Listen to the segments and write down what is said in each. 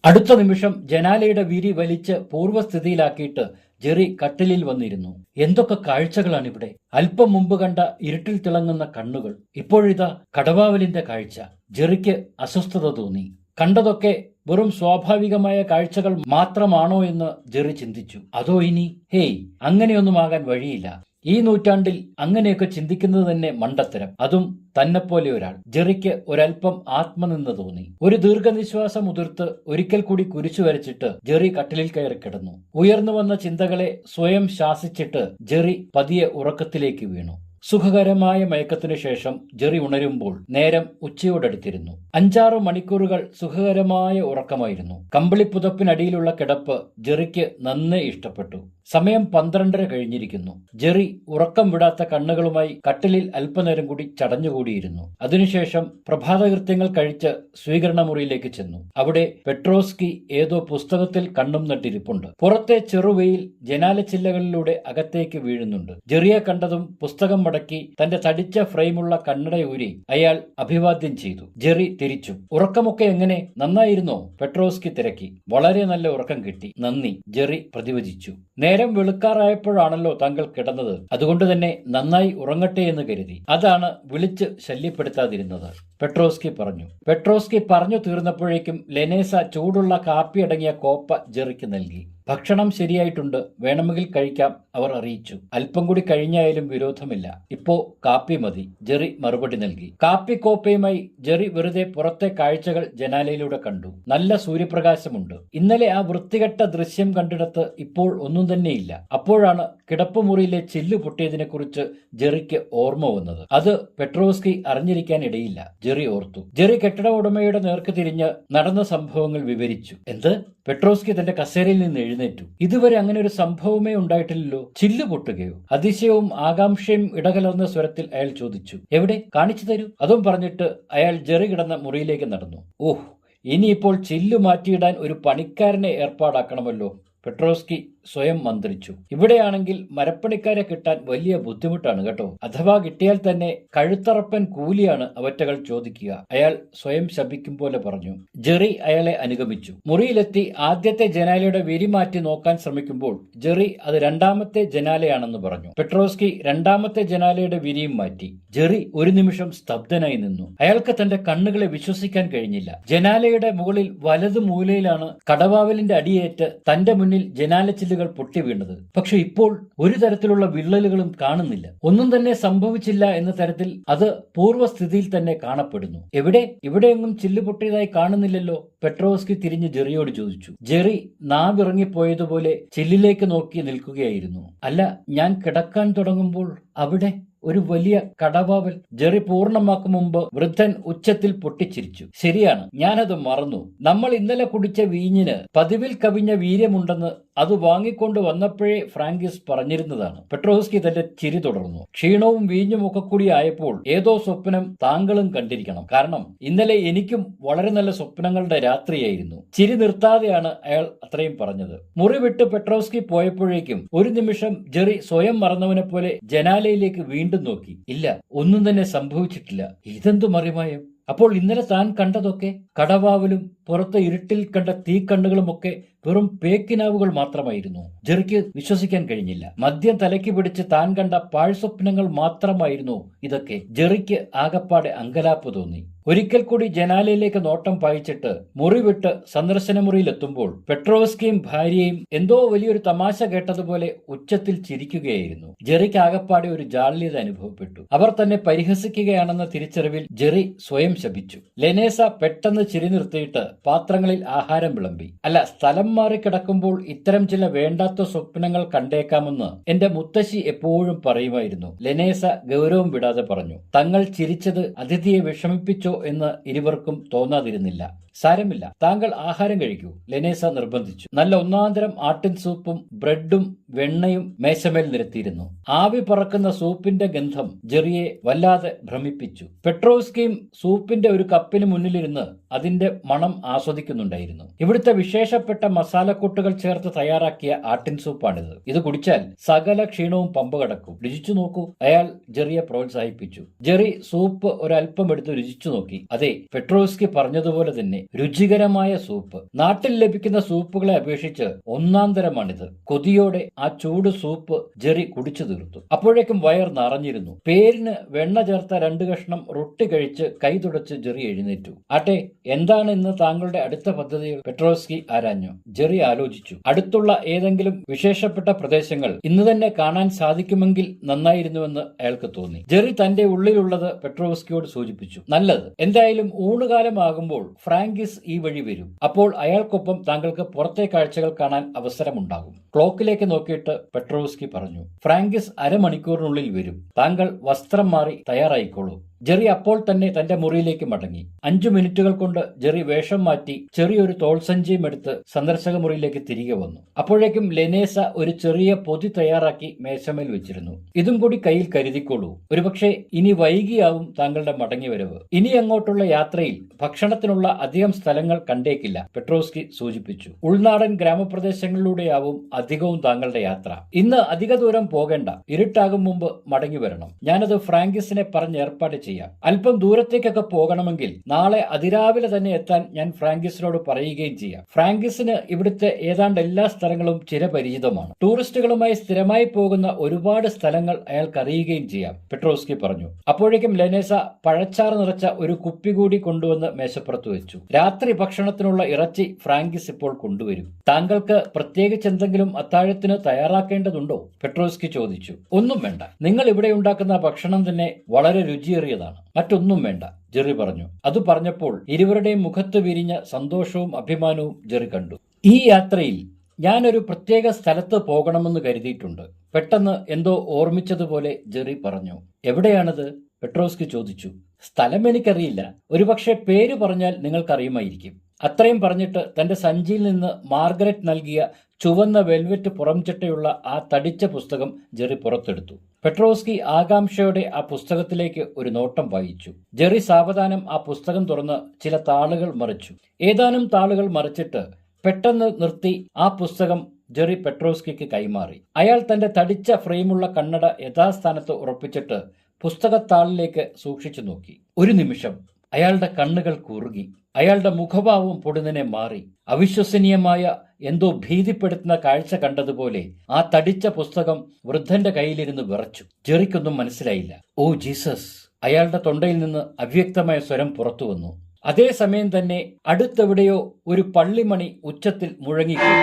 അടുത്ത നിമിഷം ജനാലയുടെ വിരി വലിച്ച് പൂർവ്വസ്ഥിതിയിലാക്കിയിട്ട് ജെറി കട്ടിലിൽ വന്നിരുന്നു. എന്തൊക്കെ കാഴ്ചകളാണിവിടെ! അല്പം മുമ്പ് കണ്ട ഇരുട്ടിൽ തിളങ്ങുന്ന കണ്ണുകൾ, ഇപ്പോഴിതാ കടവാവലിന്റെ കാഴ്ച. ജെറിക്ക് അസ്വസ്ഥത തോന്നി. കണ്ടതൊക്കെ വെറും സ്വാഭാവികമായ കാഴ്ചകൾ മാത്രമാണോ എന്ന് ജെറി ചിന്തിച്ചു. അതോ ഇനി ഹേയ്, അങ്ങനെയൊന്നുമാകാൻ വഴിയില്ല. ഈ നൂറ്റാണ്ടിൽ അങ്ങനെയൊക്കെ ചിന്തിക്കുന്നത് തന്നെ മണ്ടത്തരം, അതും തന്നെപ്പോലെ ഒരാൾ. ജെറിക്ക് ഒരൽപ്പം ആത്മനിന്ദ തോന്നി. ഒരു ദീർഘനിശ്വാസം ഉതിർത്ത് ഒരിക്കൽ കൂടി കുരിശു വരച്ചിട്ട് ജെറി കട്ടിലിൽ കയറി കിടന്നു. ഉയർന്നു വന്ന ചിന്തകളെ സ്വയം ശാസിച്ചിട്ട് ജെറി പതിയെ ഉറക്കത്തിലേക്ക് വീണു. സുഖകരമായ മയക്കത്തിനു ശേഷം ജെറി ഉണരുമ്പോൾ നേരം ഉച്ചയോടടുത്തിരുന്നു. 5-6 മണിക്കൂറുകൾ സുഖകരമായ ഉറക്കമായിരുന്നു. കമ്പിളിപ്പുതപ്പിനടിയിലുള്ള കിടപ്പ് ജെറിക്ക് നന്നേ ഇഷ്ടപ്പെട്ടു. സമയം 12:30 കഴിഞ്ഞിരിക്കുന്നു. ജെറി ഉറക്കം വിടാത്ത കണ്ണുകളുമായി കട്ടിലിൽ അല്പനേരം കൂടി ചടഞ്ഞുകൂടിയിരുന്നു. അതിനുശേഷം പ്രഭാതകൃത്യങ്ങൾ കഴിച്ച് സ്വീകരണ മുറിയിലേക്ക് ചെന്നു. അവിടെ പെട്രോസ്കി ഏതോ പുസ്തകത്തിൽ കണ്ണും നട്ടിരിപ്പുണ്ട്. പുറത്തെ ചെറുവെയിൽ ജനാലച്ചില്ലകളിലൂടെ അകത്തേക്ക് വീഴുന്നുണ്ട്. ജെറിയെ കണ്ടതും പുസ്തകം മടക്കി തന്റെ തടിച്ച ഫ്രെയിമുള്ള കണ്ണടയൂരി അയാൾ അഭിവാദ്യം ചെയ്തു. ജെറി തിരിച്ചു. ഉറക്കമൊക്കെ എങ്ങനെ? നന്നായിരുന്നോ? പെട്രോസ്കി തിരക്കി. വളരെ നല്ല ഉറക്കം കിട്ടി, നന്ദി, ജെറി പ്രതിവചിച്ചു. നേരം വെളുക്കാറായപ്പോഴാണല്ലോ താങ്കൾ കിടന്നത്, അതുകൊണ്ട് തന്നെ നന്നായി ഉറങ്ങട്ടെ എന്ന് കരുതി. അതാണ് വിളിച്ച് ശല്യപ്പെടുത്താതിരുന്നത്, പെട്രോസ്കി പറഞ്ഞു. പെട്രോസ്കി പറഞ്ഞു തീർന്നപ്പോഴേക്കും ലെനേസ ചൂടുള്ള കാപ്പി അടങ്ങിയ കോപ്പ ജെറിക്ക് നൽകി. ഭക്ഷണം ശരിയായിട്ടുണ്ട്, വേണമെങ്കിൽ കഴിക്കാം, അവർ അറിയിച്ചു. അല്പം കൂടി കഴിഞ്ഞായാലും വിരോധമില്ല, ഇപ്പോ കാപ്പി മതി, ജെറി മറുപടി നൽകി. കാപ്പി കോപ്പയുമായി ജെറി വെറുതെ പുറത്തെ കാഴ്ചകൾ ജനാലയിലൂടെ കണ്ടു. നല്ല സൂര്യപ്രകാശമുണ്ട്. ഇന്നലെ ആ വൃത്തികെട്ട ദൃശ്യം കണ്ടിടത്ത് ഇപ്പോൾ ഒന്നും തന്നെയില്ല. അപ്പോഴാണ് കിടപ്പുമുറിയിലെ ചില്ല് പൊട്ടിയതിനെ കുറിച്ച് ജെറിക്ക് ഓർമ്മ വന്നത്. അത് പെട്രോസ്കി അറിഞ്ഞിരിക്കാൻ ഇടയില്ല, ജെറി ഓർത്തു. ജെറി കെട്ടിട ഉടമയുടെ നേർക്ക് തിരിഞ്ഞ് നടന്ന സംഭവങ്ങൾ വിവരിച്ചു. എന്ത്? പെട്രോസ്കി തന്റെ കസേരയിൽ നിന്ന് എഴുന്നേറ്റു. ഇതുവരെ അങ്ങനെ ഒരു സംഭവമേ ഉണ്ടായിട്ടില്ലല്ലോ. ചില്ല് പൊട്ടുകയോ? അതിശയവും ആകാംക്ഷയും ഇടകലർന്ന സ്വരത്തിൽ അയാൾ ചോദിച്ചു. എവിടെ? കാണിച്ചു തരൂ. അതും പറഞ്ഞിട്ട് അയാൾ ജെറി കിടന്ന മുറിയിലേക്ക് നടന്നു. ഓഹ്, ഇനിയിപ്പോൾ ചില്ല് മാറ്റിയിടാൻ ഒരു പണിക്കാരനെ ഏർപ്പാടാക്കണമല്ലോ, പെട്രോസ്കി സ്വയം മന്ത്രിച്ചു. ഇവിടെയാണെങ്കിൽ മരപ്പണിക്കാരെ കിട്ടാൻ വലിയ ബുദ്ധിമുട്ടാണ് കേട്ടോ. അഥവാ കിട്ടിയാൽ തന്നെ കഴുത്തറപ്പൻ കൂലിയാണ് അവറ്റകൾ ചോദിക്കുക, അയാൾ സ്വയം ശപിക്കും പോലെ പറഞ്ഞു. ജെറി അയാളെ അനുഗമിച്ചു. മുറിയിലെത്തി ആദ്യത്തെ ജനാലയുടെ വിരി മാറ്റി നോക്കാൻ ശ്രമിക്കുമ്പോൾ ജെറി അത് രണ്ടാമത്തെ ജനാലയാണെന്ന് പറഞ്ഞു. പെട്രോസ്കി രണ്ടാമത്തെ ജനാലയുടെ വിരിയും മാറ്റി. ജെറി ഒരു നിമിഷം സ്തബ്ധനായി നിന്നു. അയാൾക്ക് തന്റെ കണ്ണുകളെ വിശ്വസിക്കാൻ കഴിഞ്ഞില്ല. ജനാലയുടെ മുകളിൽ വലതു മൂലയിലാണ് കടവാവലിന്റെ അടിയേറ്റ് തന്റെ മുന്നിൽ ജനാലച്ചില്ലുകൾ പൊട്ടി വീണത്. പക്ഷെ ഇപ്പോൾ ഒരു തരത്തിലുള്ള വിള്ളലുകളും കാണുന്നില്ല. ഒന്നും തന്നെ സംഭവിച്ചില്ല എന്ന തരത്തിൽ അത് പൂർവ്വസ്ഥിതിയിൽ തന്നെ കാണപ്പെടുന്നു. എവിടെ? ഇവിടെയെങ്ങും ചില്ല് പൊട്ടിയതായി കാണുന്നില്ലല്ലോ, പെട്രോസ്കി തിരിഞ്ഞ് ജെറിയോട് ചോദിച്ചു. ജെറി നാവിറങ്ങിപ്പോയതുപോലെ ചില്ലിലേക്ക് നോക്കി നിൽക്കുകയായിരുന്നു. അല്ല, ഞാൻ കിടക്കാൻ തുടങ്ങുമ്പോൾ അവിടെ ഒരു വലിയ കടവാവൽ. ജെറി പൂർണ്ണമാക്കും മുമ്പ് വൃദ്ധൻ ഉച്ചത്തിൽ പൊട്ടിച്ചിരിച്ചു. ശരിയാണ്, ഞാനത് മറന്നു. നമ്മൾ ഇന്നലെ കുടിച്ച വീഞ്ഞിന് പതിവിൽ കവിഞ്ഞ വീര്യമുണ്ടെന്ന് അത് വാങ്ങിക്കൊണ്ട് വന്നപ്പോഴേ ഫ്രാങ്കിസ് പറഞ്ഞിരുന്നതാണ്. പെട്രോസ്കി തന്റെ ചിരി തുടർന്നു. ക്ഷീണവും വീഞ്ഞും ഒക്കെ കൂടി ആയപ്പോൾ ഏതോ സ്വപ്നം താങ്കളും കണ്ടിരിക്കണം. കാരണം ഇന്നലെ എനിക്കും വളരെ നല്ല സ്വപ്നങ്ങളുടെ രാത്രിയായിരുന്നു. ചിരി നിർത്താതെയാണ് അയാൾ അത്രയും പറഞ്ഞത്. മുറി വിട്ട് പെട്രോസ്കി പോയപ്പോഴേക്കും ഒരു നിമിഷം ജെറി സ്വയം മറന്നവനെ പോലെ ജനാലയിലേക്ക് വീണ്ടും നോക്കി. ഇല്ല, ഒന്നും തന്നെ സംഭവിച്ചിട്ടില്ല. ഇതെന്തു മറിമായം? അപ്പോൾ ഇന്നലെ താൻ കണ്ടതൊക്കെ, കടവാവലും പുറത്തെ ഇരുട്ടിൽ കണ്ട തീക്കണ്ണുകളുമൊക്കെ വെറും പേക്കിനാവുകൾ മാത്രമായിരുന്നു. ജെറിക്ക് വിശ്വസിക്കാൻ കഴിഞ്ഞില്ല. മദ്യം തലയ്ക്ക് പിടിച്ച് താൻ കണ്ട പാഴ്സ്വപ്നങ്ങൾ മാത്രമായിരുന്നു ഇതൊക്കെ. ജെറിക്ക് ആകപ്പാടെ അങ്കലാപ്പ് തോന്നി. ഒരിക്കൽ കൂടി ജനാലയിലേക്ക് നോട്ടം പായിച്ചിട്ട് മുറി വിട്ട് സന്ദർശന മുറിയിലെത്തുമ്പോൾ പെട്രോസ്കിയും ഭാര്യയും എന്തോ വലിയൊരു തമാശ കേട്ടതുപോലെ ഉച്ചത്തിൽ ചിരിക്കുകയായിരുന്നു. ജെറിക്ക് ആകപ്പാടെ ഒരു ജാള്യത അനുഭവപ്പെട്ടു. അവർ തന്നെ പരിഹസിക്കുകയാണെന്ന തിരിച്ചറിവിൽ ജെറി സ്വയം ശപിച്ചു. ലെനേസ പെട്ടെന്ന് ചിരി നിർത്തിയിട്ട് പാത്രങ്ങളിൽ ആഹാരം വിളമ്പി. അല്ല, സ്ഥലം മാറി കിടക്കുമ്പോൾ ഇത്തരം ചില വേണ്ടാത്ത സ്വപ്നങ്ങൾ കണ്ടേക്കാമെന്ന് എന്റെ മുത്തശ്ശി എപ്പോഴും പറയുമായിരുന്നു, ലെനേസ ഗൗരവം വിടാതെ പറഞ്ഞു. തങ്ങൾ ചിരിച്ചത് അതിഥിയെ വിഷമിപ്പിച്ചോ എന്ന് ഇരുവർക്കും തോന്നാതിരുന്നില്ല. സാരമില്ല, താങ്കൾ ആഹാരം കഴിക്കൂ, ലെനേസ നിർബന്ധിച്ചു. നല്ല ഒന്നാന്തരം ആട്ടിൻ സൂപ്പും ബ്രെഡും വെണ്ണയും മേശമേൽ നിരത്തിയിരുന്നു. ആവി പറക്കുന്ന സൂപ്പിന്റെ ഗന്ധം ജെറിയെ വല്ലാതെ ഭ്രമിപ്പിച്ചു. പെട്രോസ്കിയും സൂപ്പിന്റെ ഒരു കപ്പിന് മുന്നിലിരുന്ന് അതിന്റെ മണം ആസ്വദിക്കുന്നുണ്ടായിരുന്നു. ഇവിടുത്തെ വിശേഷപ്പെട്ട മസാലക്കൂട്ടുകൾ ചേർത്ത് തയ്യാറാക്കിയ ആട്ടിൻ സൂപ്പാണിത്. ഇത് കുടിച്ചാൽ സകല ക്ഷീണവും പമ്പ കടക്കും. രുചിച്ചു നോക്കൂ, അയാൾ ജെറിയെ പ്രോത്സാഹിപ്പിച്ചു. ജെറി സൂപ്പ് ഒരൽപ്പം എടുത്ത് രുചിച്ചു നോക്കി. അതെ, പെട്രോസ്കി പറഞ്ഞതുപോലെ തന്നെ രുചികരമായ സൂപ്പ്. നാട്ടിൽ ലഭിക്കുന്ന സൂപ്പുകളെ അപേക്ഷിച്ച് ഒന്നാം തരമാണിത്. കൊതിയോടെ ആ ചൂട് സൂപ്പ് ജെറി കുടിച്ചു തീർത്തു. അപ്പോഴേക്കും വയർ നിറഞ്ഞിരുന്നു. പേരിന് വെണ്ണ ചേർത്ത 2 കഷ്ണം റൊട്ടി കഴിച്ച് കൈ തുടച്ച് ജെറി എഴുന്നേറ്റു. ആട്ടെ, എന്താണ് ഇന്ന് താങ്കളുടെ അടുത്ത പദ്ധതികൾ? പെട്രോവ്സ്കി ആരാഞ്ഞു. ജെറി ആലോചിച്ചു. അടുത്തുള്ള ഏതെങ്കിലും വിശേഷപ്പെട്ട പ്രദേശങ്ങൾ ഇന്ന് തന്നെ കാണാൻ സാധിക്കുമെങ്കിൽ നന്നായിരുന്നുവെന്ന് അയാൾക്ക് തോന്നി. ജെറി തന്റെ ഉള്ളിലുള്ളത് പെട്രോവ്സ്കിയോട് സൂചിപ്പിച്ചു. നല്ലത്. എന്തായാലും ഊണുകാലമാകുമ്പോൾ ഫ്രാങ്കിസ് ഈ വഴി വരും. അപ്പോൾ അയാൾക്കൊപ്പം താങ്കൾക്ക് പുറത്തെ കാഴ്ചകൾ കാണാൻ അവസരമുണ്ടാകും. ക്ലോക്കിലേക്ക് നോക്കിയിട്ട് പെട്രോവ്സ്കി പറഞ്ഞു. ഫ്രാങ്കിസ് അരമണിക്കൂറിനുള്ളിൽ വരും. താങ്കൾ വസ്ത്രം മാറി തയ്യാറായിക്കോളൂ. ജെറി അപ്പോൾ തന്നെ തന്റെ മുറിയിലേക്ക് മടങ്ങി. 5 മിനിറ്റുകൾ കൊണ്ട് ജെറി വേഷം മാറ്റി ചെറിയൊരു തോൾസഞ്ചിയും എടുത്ത് സന്ദർശക മുറിയിലേക്ക് തിരികെ വന്നു. അപ്പോഴേക്കും ലെനേസ ഒരു ചെറിയ പൊതി തയ്യാറാക്കി മേശമേൽ വെച്ചിരുന്നു. ഇതും കൂടി കയ്യിൽ കരുതിക്കോളൂ. ഒരുപക്ഷെ ഇനി വൈകിയാവും താങ്കളുടെ മടങ്ങിവരവ്. ഇനി അങ്ങോട്ടുള്ള യാത്രയിൽ ഭക്ഷണത്തിനുള്ള അധികം സ്ഥലങ്ങൾ കണ്ടേക്കില്ല, പെട്രോവ്സ്കി സൂചിപ്പിച്ചു. ഉൾനാടൻ ഗ്രാമപ്രദേശങ്ങളിലൂടെയാവും അധികവും താങ്കളുടെ യാത്ര. ഇന്ന് അധിക ദൂരം പോകേണ്ട. ഇരുട്ടാകും മുമ്പ് മടങ്ങി വരണം. ഞാനത് ഫ്രാങ്കിസിനെ പറഞ്ഞ് ഏർപ്പാട് ചെയ്യാം. അല്പം ദൂരത്തേക്കൊക്കെ പോകണമെങ്കിൽ നാളെ അതിരാവിലെ തന്നെ എത്താൻ ഞാൻ ഫ്രാങ്കിസിനോട് പറയുകയും ചെയ്യാം. ഫ്രാങ്കിസിന് ഇവിടുത്തെ ഏതാണ്ട് എല്ലാ സ്ഥലങ്ങളും ചിരപരിചിതമാണ്. ടൂറിസ്റ്റുകളുമായി സ്ഥിരമായി പോകുന്ന ഒരുപാട് സ്ഥലങ്ങൾ അയാൾക്ക് അറിയുകയും ചെയ്യാം, പെട്രോവ്സ്കി പറഞ്ഞു. അപ്പോഴേക്കും ലെനേസ പഴച്ചാറ് നിറച്ച ഒരു കുപ്പി കൂടി കൊണ്ടുവന്ന് മേശപ്പുറത്ത് വെച്ചു. രാത്രി ഭക്ഷണത്തിനുള്ള ഇറച്ചി ഫ്രാങ്കിസ് ഇപ്പോൾ കൊണ്ടുവരും. താങ്കൾക്ക് പ്രത്യേകിച്ച് എന്തെങ്കിലും അത്താഴത്തിന് തയ്യാറാക്കേണ്ടതുണ്ടോ? പെട്രോവ്സ്കി ചോദിച്ചു. ഒന്നും വേണ്ട. നിങ്ങൾ ഇവിടെ ഉണ്ടാക്കുന്ന ഭക്ഷണം തന്നെ വളരെ രുചിയേറിയതാണ്. മറ്റൊന്നും വേണ്ട, ജെറി പറഞ്ഞു. അത് പറഞ്ഞപ്പോൾ ഇരുവരുടെയും മുഖത്ത് വിരിഞ്ഞ സന്തോഷവും അഭിമാനവും ജെറി കണ്ടു. ഈ യാത്രയിൽ ഞാനൊരു പ്രത്യേക സ്ഥലത്ത് പോകണമെന്ന് കരുതിയിട്ടുണ്ട്, പെട്ടെന്ന് എന്തോ ഓർമ്മിച്ചതുപോലെ ജെറി പറഞ്ഞു. എവിടെയാണത്? പെട്രോവ്സ്കി ചോദിച്ചു. സ്ഥലം എനിക്കറിയില്ല. ഒരുപക്ഷെ പേര് പറഞ്ഞാൽ നിങ്ങൾക്കറിയുമായിരിക്കും. അത്രയും പറഞ്ഞിട്ട് തന്റെ സഞ്ചിയിൽ നിന്ന് മാർഗരറ്റ് നൽകിയ ചുവന്ന വെൽവെറ്റ് പുറംചട്ടയുള്ള ആ തടിച്ച പുസ്തകം ജെറി പുറത്തെടുത്തു. പെട്രോവ്സ്കി ആകാംക്ഷയോടെ ആ പുസ്തകത്തിലേക്ക് ഒരു നോട്ടം വായിച്ചു. ജെറി സാവധാനം ആ പുസ്തകം തുറന്ന് ചില താളുകൾ മറിച്ചു. ഏതാനും താളുകൾ മറിച്ചിട്ട് പെട്ടെന്ന് നിർത്തി ആ പുസ്തകം ജെറി പെട്രോവ്സ്കിക്ക് കൈമാറി. അയാൾ തന്റെ തടിച്ച ഫ്രെയിമുള്ള കണ്ണട യഥാസ്ഥാനത്ത് ഉറപ്പിച്ചിട്ട് പുസ്തകത്താളിലേക്ക് സൂക്ഷിച്ചു നോക്കി. ഒരു നിമിഷം അയാളുടെ കണ്ണുകൾ കുറുകി. അയാളുടെ മുഖഭാവം പൊടുന്നനെ മാറി. അവിശ്വസനീയമായ എന്തോ ഭീതിപ്പെടുത്തുന്ന കാഴ്ച കണ്ടതുപോലെ ആ തടിച്ച പുസ്തകം വൃദ്ധന്റെ കയ്യിലിരുന്ന് വിറച്ചു. ജെറിക്കൊന്നും മനസ്സിലായില്ല. Oh Jesus! അയാളുടെ തൊണ്ടയിൽ നിന്ന് അവ്യക്തമായ സ്വരം പുറത്തു വന്നു. അതേസമയം തന്നെ അടുത്തെവിടെയോ ഒരു പള്ളിമണി ഉച്ചത്തിൽ മുഴങ്ങിക്കോ.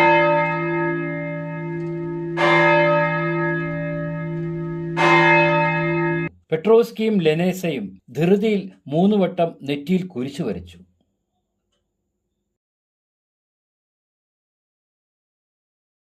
പെട്രോവ്സ്കിയും ലെനേസയും ധൃതിയിൽ 3 വട്ടം നെറ്റിയിൽ കുരിശു വരച്ചു.